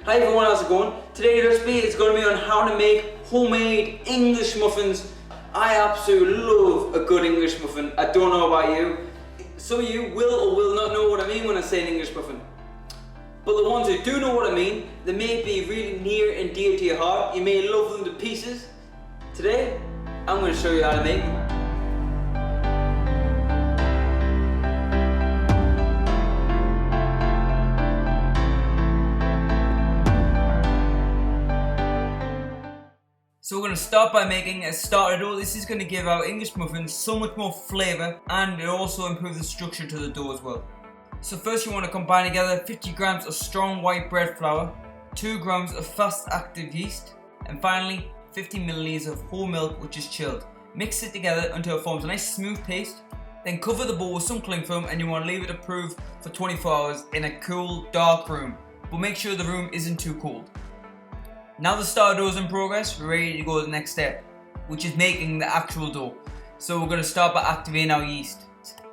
Hi everyone, how's it going? Today's recipe is going to be on how to make homemade English muffins. I absolutely love a good English muffin. I don't know about you. Some of you will or will not know what I mean when I say an English muffin. But the ones who do know what I mean, they may be really near and dear to your heart. You may love them to pieces. Today, I'm going to show you how to make them. So we're going to start by making a starter dough. This is going to give our English muffins so much more flavour, and it also improves the structure to the dough as well. So first you want to combine together 50 grams of strong white bread flour, 2 grams of fast active yeast, and finally 50 milliliters of whole milk which is chilled. Mix it together until it forms a nice smooth paste. Then cover the bowl with some cling film, and you want to leave it to prove for 24 hours in a cool, dark room. But make sure the room isn't too cold. Now the starter dough is in progress, we're ready to go to the next step, which is making the actual dough. So we're going to start by activating our yeast.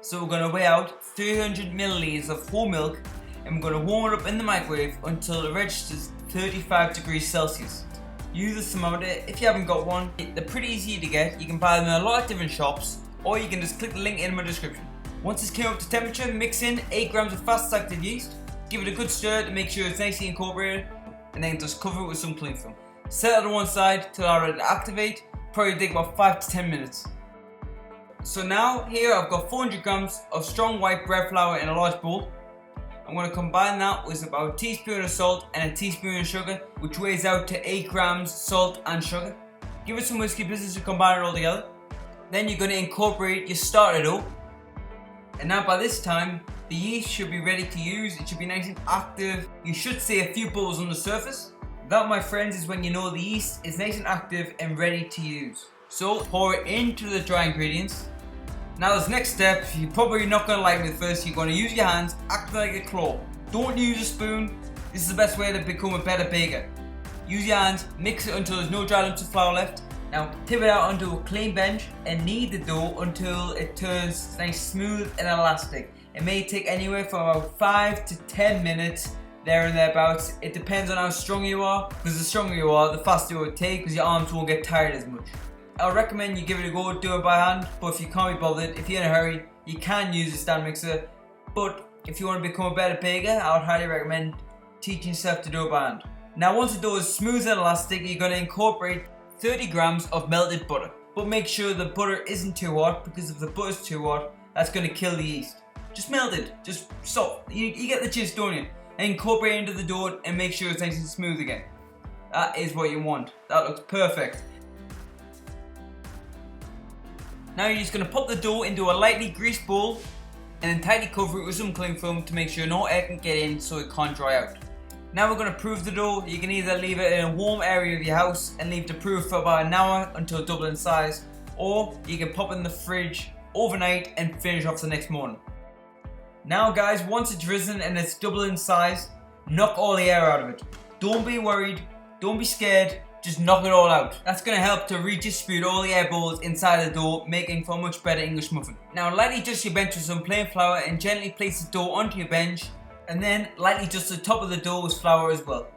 So we're going to weigh out 300 milliliters of whole milk, and we're going to warm it up in the microwave until it registers 35 degrees Celsius. Use this thermometer if you haven't got one. They're pretty easy to get. You can buy them in a lot of different shops, or you can just click the link in my description. Once it's came up to temperature, mix in 8 grams of fast active yeast. Give it a good stir to make sure it's nicely incorporated, and then just cover it with some cling film. Set it on one side till I'm ready to activate. Probably take about 5 to 10 minutes. So now here I've got 400 grams of strong white bread flour in a large bowl. I'm going to combine that with about a teaspoon of salt and a teaspoon of sugar, which weighs out to 8 grams salt and sugar. Give it some whiskey business to combine it all together. Then you're going to incorporate your starter dough. And now by this time, the yeast should be ready to use. It should be nice and active. You should see a few bubbles on the surface. That, my friends, is when you know the yeast is nice and active and ready to use. So pour it into the dry ingredients. Now this next step, you're probably not going to like me at first. You're going to use your hands, act like a claw. Don't use a spoon. This is the best way to become a better baker. Use your hands, mix it until there's no dry lumps of flour left. Now tip it out onto a clean bench and knead the dough until it turns nice, smooth and elastic. It may take anywhere from about 5 to 10 minutes, there and thereabouts. It depends on how strong you are, because the stronger you are, the faster it will take, because your arms won't get tired as much. I recommend you give it a go, do it by hand, but if you can't be bothered, if you're in a hurry, you can use a stand mixer. But if you want to become a better baker, I would highly recommend teaching yourself to do it by hand. Now once the dough is smooth and elastic, you're going to incorporate 30 grams of melted butter. But make sure the butter isn't too hot, because if the butter's too hot, that's going to kill the yeast. Just melt it, just soft. You get the gist, don't you? And incorporate it into the dough and make sure it's nice and smooth again. That is what you want. That looks perfect. Now you're just going to pop the dough into a lightly greased bowl and then tightly cover it with some cling film to make sure no air can get in so it can't dry out. Now we're going to proof the dough. You can either leave it in a warm area of your house and leave it to proof for about an hour until double in size, or you can pop it in the fridge overnight and finish off the next morning. Now guys, once it's risen and it's double in size, knock all the air out of it. Don't be worried, don't be scared, just knock it all out. That's going to help to redistribute all the air bubbles inside the dough, making for a much better English muffin. Now lightly dust your bench with some plain flour and gently place the dough onto your bench, and then lightly dust the top of the dough with flour as well.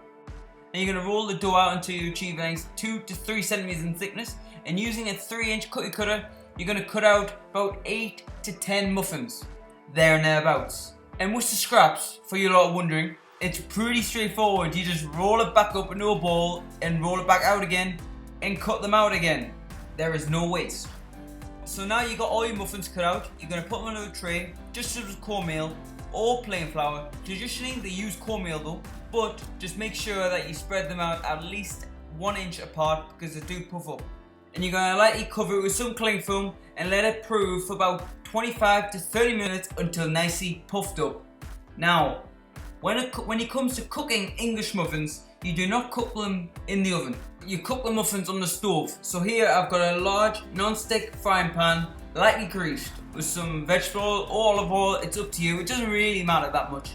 And you're going to roll the dough out until you achieve a nice 2 to 3 centimeters in thickness, and using a 3-inch cookie cutter, you're going to cut out about 8 to 10 muffins. There and thereabouts. And with the scraps, for you lot wondering, it's pretty straightforward. You just roll it back up into a bowl and roll it back out again and cut them out again. There is no waste. So now you got all your muffins cut out, you're going to put them into a tray, just with cornmeal or plain flour. Traditionally they use cornmeal though, but just make sure that you spread them out at least 1 inch apart, because they do puff up. And you're going to lightly cover it with some cling film and let it prove for about 25 to 30 minutes until nicely puffed up. Now, when it comes to cooking English muffins, you do not cook them in the oven. You cook the muffins on the stove. So here I've got a large non-stick frying pan, lightly greased, with some vegetable oil or olive oil. It's up to you, it doesn't really matter that much.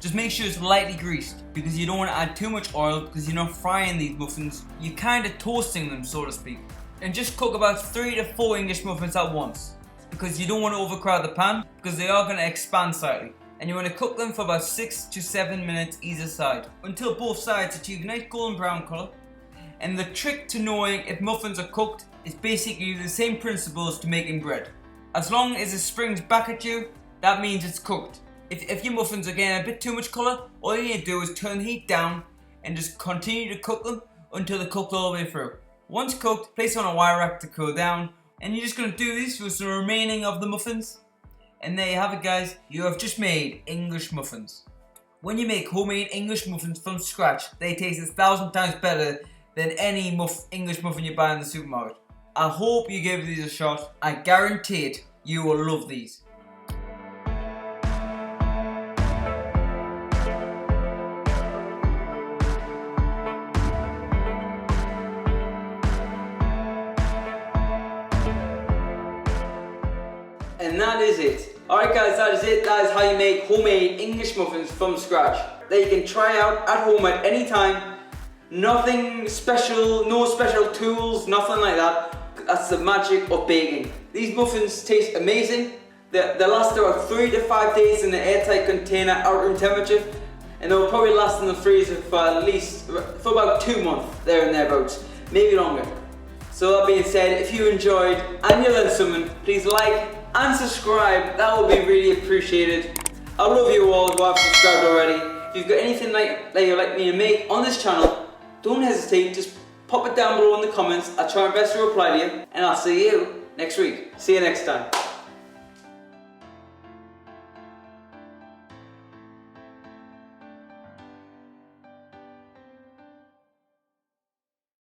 Just make sure it's lightly greased, because you don't want to add too much oil, because you're not frying these muffins, you're kind of toasting them, so to speak. And just cook about 3 to 4 English muffins at once, because you don't want to overcrowd the pan, because they are going to expand slightly. and you want to cook them for about 6 to 7 minutes either side until both sides achieve a nice golden brown colour. And the trick to knowing if muffins are cooked is basically the same principles to making bread. As long as it springs back at you, that means it's cooked. If your muffins are getting a bit too much colour, all you need to do is turn the heat down and just continue to cook them until they're cooked all the way through. Once cooked, place on a wire rack to cool down, and you're just going to do this with the remaining of the muffins. And there you have it, guys. You have just made English muffins. When you make homemade English muffins from scratch, they taste 1,000 times better than any English muffin you buy in the supermarket. I hope you give these a shot. I guarantee it, you will love these. And that is it. Alright guys, that is it. That is how you make homemade English muffins from scratch. That you can try out at home at any time. Nothing special, no special tools, nothing like that. That's the magic of baking. These muffins taste amazing. They last about 3 to 5 days in an airtight container at room temperature. And they'll probably last in the freezer for about 2 months, there and thereabouts. Maybe longer. So that being said, if you enjoyed and you learned something, please like and subscribe. That will be really appreciated. I love you all who have subscribed already. If you've got anything that you'd like me to make on this channel, don't hesitate, just pop it down below in the comments. I'll try my best to reply to you, and I'll see you next week. See you next time.